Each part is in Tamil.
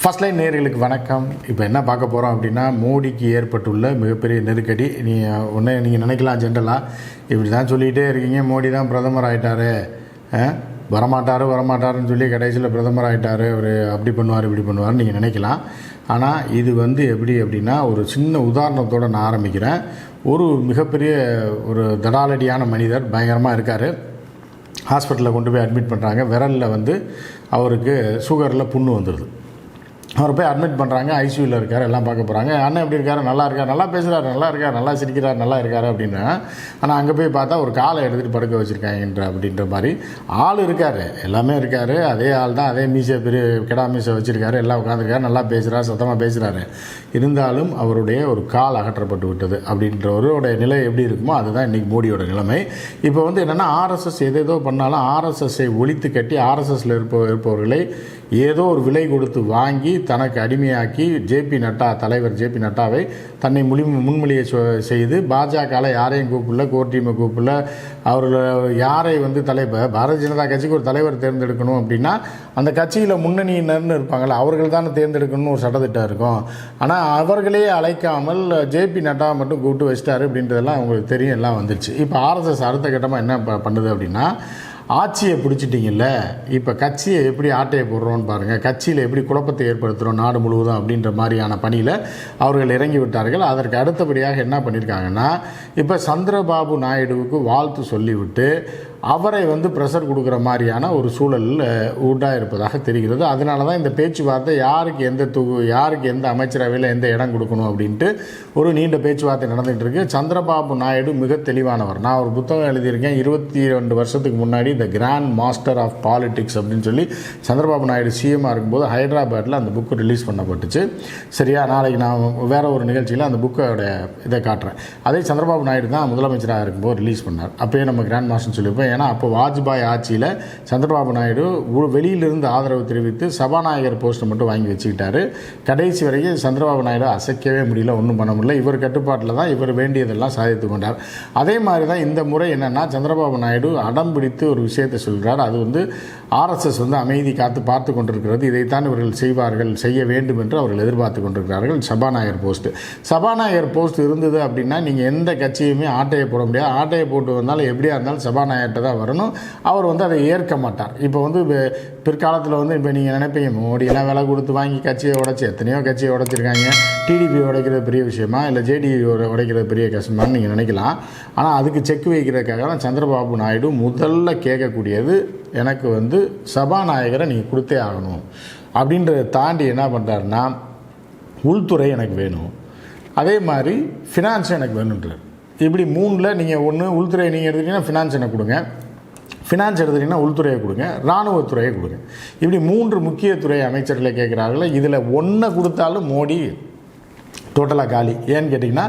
ஃபர்ஸ்ட் லைன் நேயர்களுக்கு வணக்கம். இப்போ என்ன பார்க்க போகிறோம் அப்படின்னா, மோடிக்கு ஏற்பட்டுள்ள மிகப்பெரிய நெருக்கடி. நீங்கள் நினைக்கலாம் ஜென்ரலாக இப்படி தான் சொல்லிகிட்டே இருக்கீங்க, மோடி தான் பிரதமர் ஆகிட்டாரு, வரமாட்டாருன்னு சொல்லி கடைசியில் பிரதமர் ஆகிட்டாரு, அவர் அப்படி பண்ணுவார் இப்படி பண்ணுவார்னு நீங்கள் நினைக்கலாம். ஆனால் இது எப்படி அப்படின்னா, ஒரு சின்ன உதாரணத்தோடு நான் ஆரம்பிக்கிறேன். ஒரு மிகப்பெரிய ஒரு தடாலடியான மனிதர் பயங்கரமாக இருக்கார். ஹாஸ்பிட்டலில் கொண்டு போய் அட்மிட் பண்ணுறாங்க. விரலில் அவருக்கு சுகரில் புண்ணு வந்துடுது. அவர் போய் அட்மிட் பண்ணுறாங்க. ஐசியூவில் இருக்கார். எல்லாம் பார்க்க போகிறாங்க. அண்ணன் எப்படி இருக்கார்? நல்லா இருக்கார், நல்லா பேசுகிறார், நல்லா இருக்கார், நல்லா சிரிக்கிறார், நல்லா இருக்கார் அப்படின்னா. ஆனால் அங்கே போய் பார்த்தா ஒரு காலை எடுத்துகிட்டு படுக்க வச்சுருக்காங்கன்ற அப்படின்ற மாதிரி ஆள் இருக்கார், எல்லாமே இருக்கார். அதே ஆள் தான், அதே மீசை, பெரிய கிடா மீசை வச்சுருக்காரு, எல்லாம் உட்காந்துருக்காரு, நல்லா பேசுகிறார், சத்தமாக பேசுகிறாரு. இருந்தாலும் அவருடைய ஒரு கால் அகற்றப்பட்டு விட்டது அப்படின்றவருடைய நிலை எப்படி இருக்குமோ அதுதான் இன்றைக்கி மோடியோட நிலைமை. இப்போ என்னென்னா, ஆர்எஸ்எஸ் எதேதோ பண்ணாலும் ஆர்எஸ்எஸ்ஸை ஒழித்து கட்டி ஆர்எஸ்எஸில் இருப்பவர்களை ஏதோ ஒரு விலை கொடுத்து வாங்கி தனக்கு அடிமையாக்கி தலைவர் ஜேபி நட்டாவை தன்னை முன்மொழியை செய்து பாஜகவில் யாரையும் கூப்பிடல, கோர் டீமை கூப்பிடல. அவர்கள் யாரை பாரதிய ஜனதா கட்சிக்கு ஒரு தலைவர் தேர்ந்தெடுக்கணும் அப்படின்னா அந்த கட்சியில் முன்னணியினர்னு இருப்பாங்கள்ல, அவர்கள் தானே தேர்ந்தெடுக்கணும்னு ஒரு சட்டத்திட்டம் இருக்கும். ஆனால் அவர்களே அழைக்காமல் ஜேபி நட்டாவை மட்டும் கூப்பிட்டு வச்சிட்டாரு அப்படின்றதெல்லாம் அவங்களுக்கு தெரியும், எல்லாம் வந்துருச்சு. இப்போ ஆர்எஸ்எஸ் அடுத்த கட்டமாக என்ன பண்ணுது அப்படின்னா, ஆட்சியை பிடிச்சிட்டிங்கல்ல, இப்போ கட்சியை எப்படி ஆட்டையை போடுறோன்னு பாருங்கள், கட்சியில் எப்படி குழப்பத்தை ஏற்படுத்துகிறோம் நாடு முழுவதும் அப்படின்ற மாதிரியான பணியில் அவர்கள் இறங்கி விட்டார்கள். அதற்கு அடுத்தபடியாக என்ன பண்ணியிருக்காங்கன்னா, இப்போ சந்திரபாபு நாயுடுவுக்கு வாழ்த்து சொல்லிவிட்டு அவரை ப்ரெஷர் கொடுக்குற மாதிரியான ஒரு சூழல் உண்டாயிருப்பதாக தெரிகிறது. அதனால தான் இந்த பேச்சுவார்த்தை யாருக்கு எந்த அமைச்சரவையில் எந்த இடம் கொடுக்கணும் அப்படின்ட்டு ஒரு நீண்ட பேச்சுவார்த்தை நடந்துகிட்டு இருக்கு. சந்திரபாபு நாயுடு மிக தெளிவானவர். நான் ஒரு புத்தகம் எழுதியிருக்கேன், 22 வருஷத்துக்கு முன்னாடி த கிராண்ட் மாஸ்டர் ஆஃப் பாலிடிக்ஸ் அப்படின்னு சொல்லி. சந்திரபாபு நாயுடு சிஎம்மாக இருக்கும்போது ஹைதராபாத்தில் அந்த புக்கு ரிலீஸ் பண்ணப்பட்டுச்சு. சரியா, நாளைக்கு நான் வேறு ஒரு நிகழ்ச்சியில் அந்த புக்கோட இதை காட்டுறேன். அதே சந்திரபாபு நாயுடு தான் முதலமைச்சராக இருக்கும்போது ரிலீஸ் பண்ணார். அப்போயே நம்ம கிராண்ட் மாஸ்டர்னு சொல்லியிருப்போம். ஏன்னா அப்போ வாஜ்பாய் ஆட்சியில் சந்திரபாபு நாயுடு வெளியிலிருந்து ஆதரவு தெரிவித்து சபாநாயகர் போஸ்ட்டை மட்டும் வாங்கி வச்சுக்கிட்டாரு. கடைசி வரைக்கும் சந்திரபாபு நாயுடு அசைக்கவே முடியல, ஒன்றும் பண்ண முடியல. இவர் கட்டுப்பாட்டில் தான் இவர் வேண்டியதெல்லாம் சாதித்து கொண்டார். அதே மாதிரி தான் இந்த முறை என்னென்னா, சந்திரபாபு நாயுடு அடம் பிடித்து ஒரு விஷயத்தை சொல்கிறார். அது ஆர்எஸ்எஸ் அமைதி காத்து பார்த்து கொண்டிருக்கிறது, இதைத்தான் இவர்கள் செய்ய வேண்டும் என்று அவர்கள் எதிர்பார்த்து கொண்டிருக்கிறார்கள். சபாநாயகர் போஸ்ட் இருந்தது அப்படின்னா நீங்கள் எந்த கட்சியுமே ஆட்டையை போட முடியாது. ஆட்டையை போட்டு வந்தாலும் எப்படியா இருந்தாலும் சபாநாயகர்கிட்ட தான் வரணும். அவர் அதை ஏற்க மாட்டார். இப்போ பிற்காலத்தில் இப்போ நீங்கள் நினைப்பீங்க, மோடியெல்லாம் விலை கொடுத்து வாங்கி கட்சியை உடைச்சி எத்தனையோ கட்சியை உடைச்சிருக்காங்க, டிடிபி உடைக்கிறது பெரிய விஷயமா, இல்லை ஜேடிவி உடைக்கிறது பெரிய கஷ்டமானு நீங்கள் நினைக்கலாம். ஆனால் அதுக்கு செக் வைக்கிறதுக்காக தான் சந்திரபாபு நாயுடு முதல்ல கேட்கக்கூடியது, எனக்கு சபாநாயகரை நீங்கள் கொடுத்தே ஆகணும் அப்படின்றத தாண்டி என்ன பண்ணுறாருன்னா, உள்துறை எனக்கு வேணும், அதே மாதிரி ஃபினான்ஸும் எனக்கு வேணுன்றார். இப்படி மூணில் நீங்கள் உள்துறையை நீங்கள் எடுத்துக்கிட்டீங்கன்னா ஃபினான்ஸ் எனக்கு கொடுங்க, ஃபினான்ஸ் எடுத்துக்கிட்டிங்கன்னா உள்துறையை கொடுங்க, இராணுவத்துறையை கொடுங்க. இப்படி 3 முக்கிய துறை அமைச்சர்களை கேட்குறாங்களே. இதில் ஒன்றை கொடுத்தாலும் மோடி டோட்டலாக காலி. ஏன்னு கேட்டிங்கன்னா,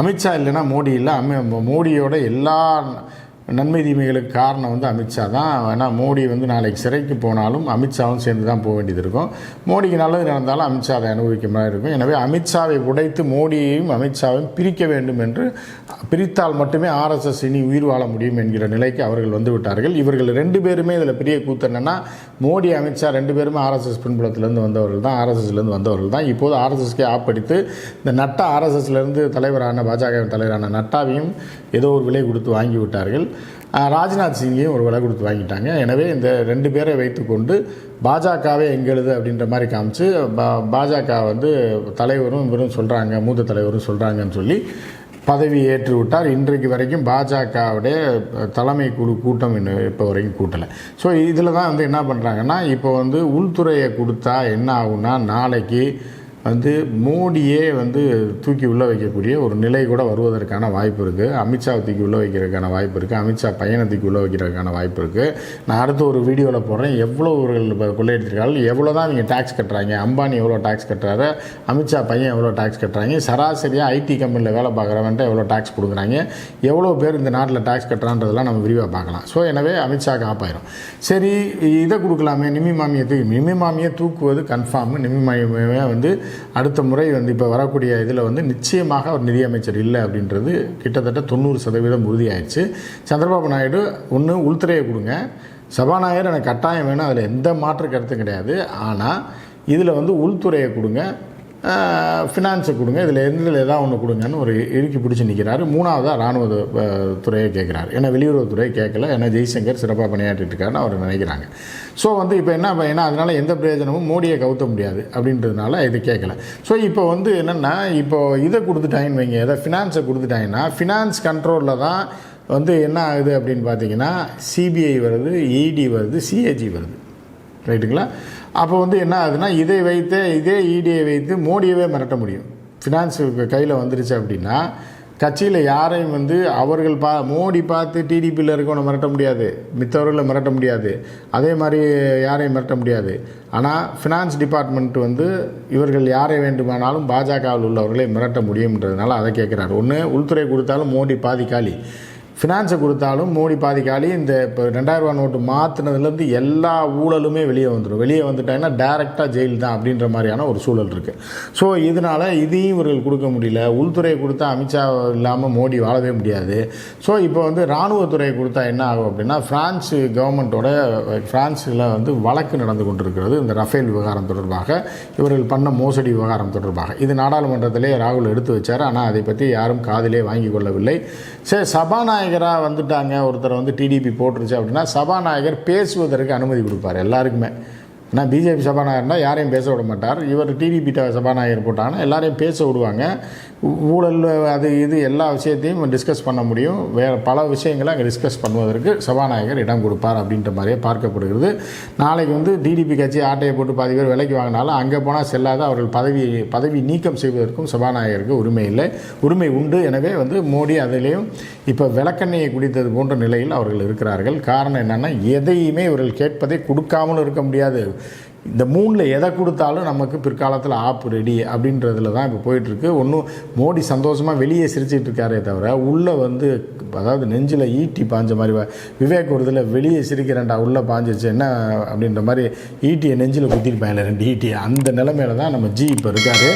அமித்ஷா இல்லைன்னா மோடி இல்லை. மோடியோட எல்லா நன்மை தீமைகளுக்கு காரணம் அமித்ஷா தான். ஏன்னா மோடி நாளைக்கு சிறைக்கு போனாலும் அமித்ஷாவும் சேர்ந்து தான் போக வேண்டியது இருக்கும். மோடிக்கு நல்லது நடந்தாலும் அமித்ஷா அதை அனுபவிக்க மாதிரி இருக்கும். எனவே அமித்ஷாவை உடைத்து மோடியையும் அமித்ஷாவையும் பிரிக்க வேண்டும் என்று, பிரித்தால் மட்டுமே ஆர்எஸ்எஸ் இனி உயிர் வாழ முடியும் என்கிற நிலைக்கு அவர்கள் விட்டார்கள். இவர்கள் 2 பேருமே இதில் பெரிய கூத்து என்னென்னா, மோடி அமித்ஷா 2 பேருமே ஆர்எஸ்எஸ் பின்புலத்திலேருந்து வந்தவர்கள் தான், ஆர்எஸ்எஸ்லேருந்து வந்தவர்கள் தான். இப்போது ஆர்எஸ்எஸ்கே ஆப்படித்து இந்த நட்டா, ஆர்எஸ்எஸ்லேருந்து தலைவரான பாஜக தலைவரான நட்டாவையும் ஏதோ ஒரு விலை கொடுத்து வாங்கி விட்டார்கள். ராஜ்நாத் சிங்கையும் ஒரு விலை கொடுத்து வாங்கிட்டாங்க. எனவே இந்த 2 பேரை வைத்துக்கொண்டு பாஜகவே எங்களுது அப்படின்ற மாதிரி காமிச்சு பாஜக தலைவரும் இவரும் சொல்கிறாங்க, மூத்த தலைவரும் சொல்கிறாங்கன்னு சொல்லி பதவி ஏற்று விட்டார். இன்றைக்கு வரைக்கும் பாஜகவுடைய தலைமை குழு கூட்டம் இப்போ வரைக்கும் கூட்டலை. ஸோ இதில் தான் என்ன பண்ணுறாங்கன்னா, இப்போ உள்துறையை கொடுத்தா என்ன ஆகுன்னா, நாளைக்கு மோடியே தூக்கி உள்ளே வைக்கக்கூடிய ஒரு நிலை கூட வருவதற்கான வாய்ப்பு இருக்குது. அமித்ஷாவை தூக்கி உள்ளே வைக்கிறதுக்கான வாய்ப்பு இருக்குது. அமித்ஷா பையனை தூக்கி உள்ளே வைக்கிறதுக்கான வாய்ப்பு இருக்குது. நான் அடுத்த ஒரு வீடியோவில் போடுறேன், எவ்வளோ இவர்கள் கொள்ளையடிச்சிருக்காங்க, எவ்வளோ தான் இவங்க டேக்ஸ் கட்டுறாங்க. அம்பானி எவ்வளோ டேக்ஸ் கட்டுறாரு, அமித்ஷா பையன் எவ்வளோ டேக்ஸ் கட்டுறாங்க, சராசரியாக ஐடி கம்பெனியில் வேலை பார்க்குறவன்ட்டு எவ்வளோ டேக்ஸ் கொடுக்குறாங்க, எவ்வளோ பேர் இந்த நாட்டில் டேக்ஸ் கட்டுறான்றதெல்லாம் நம்ம விரிவாக பார்க்கலாம். ஸோ எனவே அமித்ஷாவுக்கு ஆப்பாயிரும். சரி, இதை கொடுக்கலாமே, நிமி மாமியை தூக்குவது கன்ஃபார்ம். நிமி மாமியை அடுத்த முறை இப்போ வரக்கூடிய இதில் நிச்சயமாக ஒரு நிதியமைச்சர் இல்லை அப்படின்றது கிட்டத்தட்ட 90% உறுதியாயிடுச்சு. சந்திரபாபு நாயுடு உள்துறையை கொடுங்க, சபாநாயகர் எனக்கு கட்டாயம் வேணும், அதில் எந்த மாற்று கருத்தும் கிடையாது. ஆனால் இதில் வந்து உள்துறையை கொடுங்க, ஃபினான்ஸை கொடுங்க, இதில் ஏதாவது ஒன்று கொடுங்கன்னு ஒரு இறுக்கி பிடிச்சி நிற்கிறாரு. மூணாவதாக இராணுவ துறையை கேட்குறாரு. ஏன்னா வெளியுறவுத்துறையை கேட்கல, ஏன்னா ஜெய்சங்கர் சிறப்பாக பணியாற்றிட்டு இருக்காருன்னு அவர் நினைக்கிறாங்க. ஸோ வந்து இப்போ என்ன, ஏன்னா அதனால் எந்த பிரயோஜனமும் மோடியை கவுத்த முடியாது அப்படின்றதுனால இது கேட்கல. ஸோ இப்போ வந்து என்னென்னா, இப்போ இதை கொடுத்துட்டாங்கன்னு வைங்க, எதை ஃபினான்ஸை கொடுத்துட்டாங்கன்னா ஃபினான்ஸ் கண்ட்ரோலில் தான் வந்து என்ன ஆகுது அப்படின்னு பார்த்தீங்கன்னா, சிபிஐ வருது, இடி வருது, சிஏஜி வருது, ரைட்டுங்களா? அப்போ வந்து என்ன ஆகுதுன்னா, இதே இடியை வைத்து மோடியவே மிரட்ட முடியும். ஃபினான்ஸ் கையில் வந்துருச்சு அப்படின்னா கட்சியில் யாரையும் வந்து அவர்கள் மோடி பார்த்து டிடிபியில் இருக்கவனை மிரட்ட முடியாது, மித்தவர்களை மிரட்ட முடியாது, அதே மாதிரி யாரையும் மிரட்ட முடியாது. ஆனால் ஃபினான்ஸ் டிபார்ட்மெண்ட் வந்து இவர்கள் யாரை வேண்டுமானாலும் பாஜகவில் உள்ளவர்களை மிரட்ட முடியும்ன்றதுனால அதை கேட்குறாரு. ஒன்று உள்துறை கொடுத்தாலும் மோடி பாதி காலி, ஃபினான்ஸை கொடுத்தாலும் மோடி பாதிக்காளி. இந்த இப்போ 2000 ரூபா நோட்டு மாற்றினதுலேருந்து எல்லா ஊழலுமே வெளியே வந்துடும். வெளியே வந்துட்டாங்கன்னா டைரெக்டாக ஜெயில் தான் அப்படின்ற மாதிரியான ஒரு சூழல் இருக்குது. ஸோ இதனால் இதையும் இவர்கள் கொடுக்க முடியல. உள்துறையை கொடுத்தா அமித்ஷா இல்லாமல் மோடி வாழவே முடியாது. ஸோ இப்போ வந்து இராணுவத்துறையை கொடுத்தா என்ன ஆகும் அப்படின்னா, ஃப்ரான்ஸ் கவர்மெண்ட்டோட ஃப்ரான்ஸில் வந்து வழக்கு நடந்து கொண்டிருக்கிறது இந்த ரஃபேல் விவகாரம் தொடர்பாக, இவர்கள் பண்ண மோசடி விவகாரம் தொடர்பாக. இது நாடாளுமன்றத்திலே ராகுல் எடுத்து வச்சார். ஆனால் அதை பற்றி யாரும் காதிலே வாங்கி கொள்ளவில்லை. சரி, சபாநாயகராக வந்துட்டாங்க, ஒருத்தர் வந்து டிடிபி போட்டுருச்சு அப்படின்னா சபாநாயகர் பேசுவதற்கு அனுமதி கொடுப்பார் எல்லாருக்குமே. ஏன்னா பிஜேபி சபாநாயகர்னால் யாரையும் பேச விட மாட்டார். இவர் டிடிபி சபாநாயகர் போட்டாங்கன்னா எல்லாரையும் பேச விடுவாங்க. ஊழல் அது இது எல்லா விஷயத்தையும் டிஸ்கஸ் பண்ண முடியும். வேறு பல விஷயங்களை அங்கே டிஸ்கஸ் பண்ணுவதற்கு சபாநாயகர் இடம் கொடுப்பார் அப்படின்ற மாதிரியே பார்க்கப்படுகிறது. நாளைக்கு வந்து டிடிபி கட்சி ஆட்டையை போட்டு பாதி பேர் விலைக்கு வாங்கினாலும் அங்கே போனால் செல்லாத, அவர்கள் பதவி நீக்கம் செய்வதற்கும் சபாநாயகருக்கு உரிமை உண்டு. எனவே வந்து மோடி அதிலேயும் இப்போ விளக்கெண்ணெயை குடித்தது போன்ற நிலையில் அவர்கள் இருக்கிறார்கள். காரணம் என்னென்னா, எதையுமே இவர்கள் கேட்பதை கொடுக்காமலும் இருக்க முடியாது. இந்த மூணில் எதை கொடுத்தாலும் நமக்கு பிற்காலத்தில் ஆப்பு ரெடி அப்படின்றதுல தான் இப்போ போயிட்டுருக்கு. ஒன்றும் மோடி சந்தோஷமாக வெளியே சிரிச்சிட்டு இருக்காரே தவிர உள்ளே வந்து, அதாவது நெஞ்சில் ஈட்டி பாஞ்ச மாதிரி, விவேக் ஒரு இதில் வெளியே சிரிக்கிறேன்டா உள்ளே பாஞ்சிருச்சு என்ன அப்படின்ற மாதிரி ஈட்டியை நெஞ்சில் குத்திருப்பாங்க 2 ஈட்டி. அந்த நிலைமையில தான் நம்ம இப்போ இருக்கார்.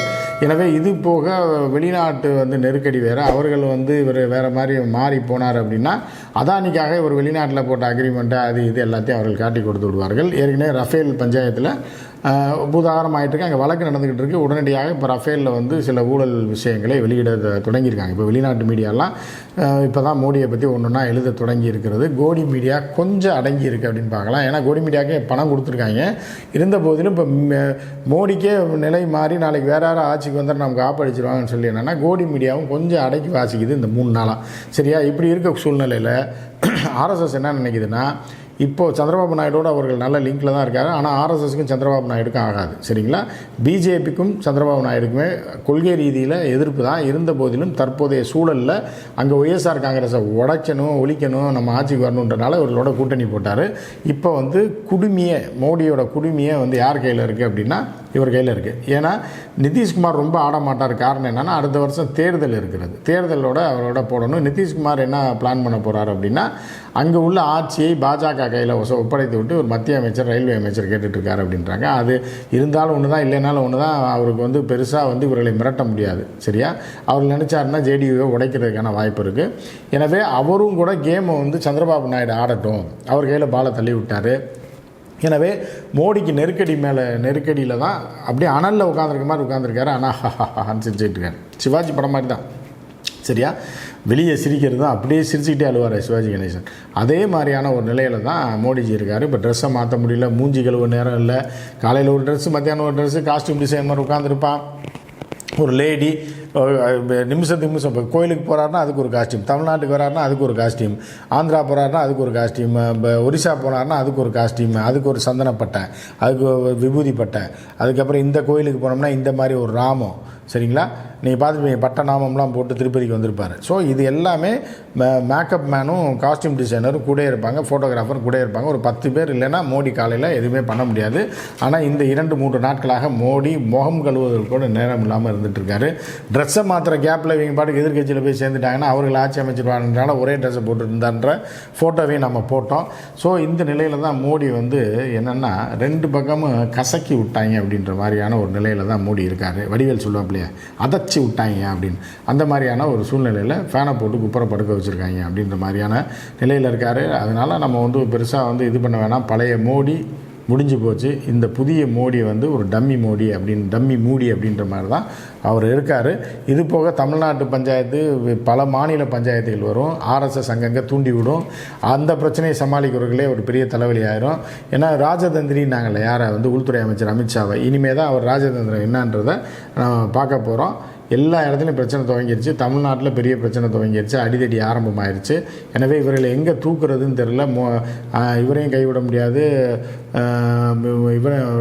எனவே இது போக வெளிநாட்டு வந்து நெருக்கடி வேறு, அவர்கள் வந்து இவர் வேறு மாதிரி மாறி போனார் அப்படின்னா அதானிக்காக இவர் வெளிநாட்டில் போட்ட அக்ரிமெண்ட்டு அது இது எல்லாத்தையும் அவர்கள் காட்டி கொடுத்து விடுவார்கள். ஏற்கனவே ரஃபேல் பஞ்சாயத்தில் பூதாகரம் ஆகிட்டுருக்கு, அங்கே வழக்கு நடந்துக்கிட்டு இருக்குது. உடனடியாக இப்போ ரஃபேலில் வந்து சில ஊழல் விஷயங்களை வெளியிட தொடங்கியிருக்காங்க. இப்போ வெளிநாட்டு மீடியாலாம் இப்போ தான் மோடியை பற்றி ஒன்றுனா எழுத தொடங்கி இருக்கிறது. கோடி மீடியா கொஞ்சம் அடங்கி இருக்குது அப்படின்னு பார்க்கலாம். ஏன்னா கோடி மீடியாவுக்கு பணம் கொடுத்துருக்காங்க. இருந்த போதிலும் இப்போ மோடிக்கே நிலை மாறி நாளைக்கு வேறு யாரும் ஆட்சிக்கு வந்தால் நமக்கு ஆப்படிச்சிருவாங்கன்னு சொல்லி என்னென்னா கோடி மீடியாவும் கொஞ்சம் அடக்கி வாசிக்குது இந்த 3 நாளாக. சரியா? இப்படி இருக்க சூழ்நிலையில் ஆர்எஸ்எஸ் என்ன நினைக்குதுன்னா, இப்போது சந்திரபாபு நாயுடோடு அவர்கள் நல்ல லிங்கில் தான் இருக்காரு. ஆனால் ஆர்எஸ்எஸ்க்கும் சந்திரபாபு நாயுடுக்கும் ஆகாது. சரிங்களா? பிஜேபிக்கும் சந்திரபாபு நாயுடுக்குமே கொள்கை ரீதியில் எதிர்ப்பு தான். இருந்த போதிலும் தற்போதைய சூழலில் அங்கே ஒய்எஸ்ஆர் காங்கிரஸை ஒழிக்கணும், நம்ம ஆட்சிக்கு வரணுன்றனால இவர்களோட கூட்டணி போட்டார். இப்போ வந்து மோடியோட குடுமையை வந்து யார் கையில் இருக்குது அப்படின்னா இவர் கையில் இருக்குது. ஏன்னா நிதிஷ்குமார் ரொம்ப ஆட மாட்டார். காரணம் என்னென்னா, அடுத்த வருஷம் தேர்தல் இருக்கிறது. தேர்தலோட அவரோட போடணும். நிதிஷ்குமார் என்ன பிளான் பண்ண போகிறார் அப்படின்னா, அங்கே உள்ள ஆட்சியை பாஜக கையில் ஒப்படைத்து விட்டு ஒரு மத்திய அமைச்சர், ரயில்வே அமைச்சர் கேட்டுட்ருக்காரு அப்படின்றாங்க. அது இருந்தாலும் ஒன்று தான், இல்லைனாலும் ஒன்று தான். அவருக்கு வந்து பெருசாக வந்து இவர்களை மிரட்ட முடியாது. சரியா? அவர் நினச்சாருன்னா ஜேடியூவை உடைக்கிறதுக்கான வாய்ப்பு இருக்குது. எனவே அவரும் கூட கேமை வந்து சந்திரபாபு நாயுடு ஆடட்டும், அவர் கையில் பாலை தள்ளி விட்டார். எனவே மோடிக்கு நெருக்கடியில் தான் அப்படியே அனலில் உட்காந்துருக்க மாதிரி உட்காந்துருக்காரு. ஆனால் சிரிச்சுக்கிட்டு இருக்காரு. சிவாஜி படம் மாதிரி தான். சரியா? வெளியே சிரிக்கிறது தான், அப்படியே சிரிச்சுக்கிட்டே அழுவார் சிவாஜி கணேசன். அதே மாதிரியான ஒரு நிலையில் தான் மோடிஜி இருக்கார். இப்போ ட்ரெஸ்ஸை மாற்ற முடியல, மூஞ்சி கழுவ நேரம் இல்லை. காலையில் ஒரு ட்ரெஸ்ஸு, மத்தியானம் ஒரு ட்ரெஸ்ஸு, காஸ்டியூம் டிசைன் மாதிரி உட்காந்துருப்பான். ஒரு லேடி நிமிஷத்துக்கு நிமிஷம் இப்போ கோயிலுக்கு போகிறாருன்னா அதுக்கு ஒரு காஸ்டியூம், தமிழ்நாட்டுக்கு வராருன்னா அதுக்கு ஒரு காஸ்டியூம், ஆந்திரா போகிறாருன்னா அதுக்கு ஒரு காஸ்டியூம், இப்போ ஒரிசா போனார்னா அதுக்கு ஒரு காஸ்டியூம், அதுக்கு ஒரு சந்தனப்பட்டை, அதுக்கு விபூதி பட்டை, அதுக்கப்புறம் இந்த கோயிலுக்கு போனோம்னா இந்த மாதிரி ஒரு ராமம். சரிங்களா? நீங்கள் பார்த்துருப்பீங்க, பட்ட நாமம்லாம் போட்டு திருப்பதிக்கு வந்திருப்பார். ஸோ இது எல்லாமே மேக்கப் மேனும் காஸ்டியூம் டிசைனரும் கூட இருப்பாங்க, ஃபோட்டோகிராஃபரும் கூட இருப்பாங்க. ஒரு 10 பேர் இல்லைன்னா மோடி காலையில் எதுவுமே பண்ண முடியாது. ஆனால் இந்த 2-3 நாட்களாக மோடி முகம் கழுவுவதற்கு கூட நேரம் இல்லாமல் இருந்துகிட்ருக்காரு. ட்ரெஸ்ஸை மாத்திர கேப்பில் இவங்க பாட்டுக்கு எதிர்கட்சியில் போய் சேர்ந்துட்டாங்கன்னா அவர்கள் ஆட்சி அமைச்சிருவாங்கனால ஒரே ட்ரெஸ்ஸை போட்டுருந்தான்ற ஃபோட்டோவையும் நம்ம போட்டோம். ஸோ இந்த நிலையில் தான் மோடி வந்து என்னென்னா 2 பக்கமும் கசக்கி விட்டாங்க அப்படின்ற மாதிரியான ஒரு நிலையில் தான் மோடி இருக்கார். வடிவேல் சொல்லுவாப்பிலையே, அதச்சி விட்டாங்க அப்படின்னு. அந்த மாதிரியான ஒரு சூழ்நிலையில் ஃபேனை போட்டு குப்புற படுக்க வச்சுருக்காங்க அப்படின்ற மாதிரியான நிலையில் இருக்கார். அதனால் நம்ம வந்து பெருசாக வந்து இது பண்ண வேணாம். பழைய மோடி முடிஞ்சு போச்சு. இந்த புதிய மோடி வந்து ஒரு டம்மி மூடி அப்படின்ற மாதிரி தான் அவர் இருக்கார். இது போக தமிழ்நாட்டு பஞ்சாயத்து பல மாநில பஞ்சாயத்துகள் வரும், RSS அங்கங்கே தூண்டி விடும். அந்த பிரச்சனையை சமாளிக்கிறவர்களே ஒரு பெரிய தலைவலி ஆயிரும். ஏன்னா ராஜதந்திரின்னாங்கள்ல யாரை வந்து உள்துறை அமைச்சர் அமித்ஷாவை, இனிமேல் தான் அவர் ராஜதந்திரம் என்னன்றதை நம்ம பார்க்க போகிறோம். எல்லா இடத்துலையும் பிரச்சனை துவங்கிருச்சு. தமிழ்நாட்டில் பெரிய பிரச்சனை துவங்கிருச்சு, அடிதடி ஆரம்பமாயிருச்சு. எனவே இவர்களை எங்கே தூக்குறதுன்னு தெரில. இவரையும் கைவிட முடியாது,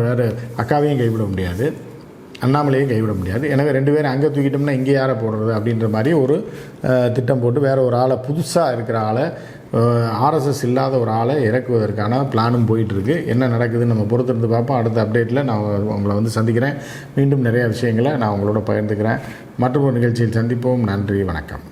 வேறு அக்காவையும் கைவிட முடியாது, அண்ணாமலையும் கைவிட முடியாது. எனவே 2 பேரும் அங்கே தூக்கிட்டோம்னா இங்கே யாரை போடுறது அப்படின்ற மாதிரி ஒரு திட்டம் போட்டு வேறு ஒரு ஆளை, புதுசாக இருக்கிற ஆளை, RSS இல்லாத ஒரு ஆளை இறக்குவதற்கான பிளானும் போயிட்டுருக்கு. என்ன நடக்குதுன்னு நம்ம பொறுத்திருந்து பார்ப்போம். அடுத்த அப்டேட்டில் நான் உங்களை வந்து சந்திக்கிறேன். மீண்டும் நிறையா விஷயங்களை நான் உங்களோட பகிர்ந்துக்கிறேன். மற்றொரு நிகழ்ச்சியில் சந்திப்போம். நன்றி, வணக்கம்.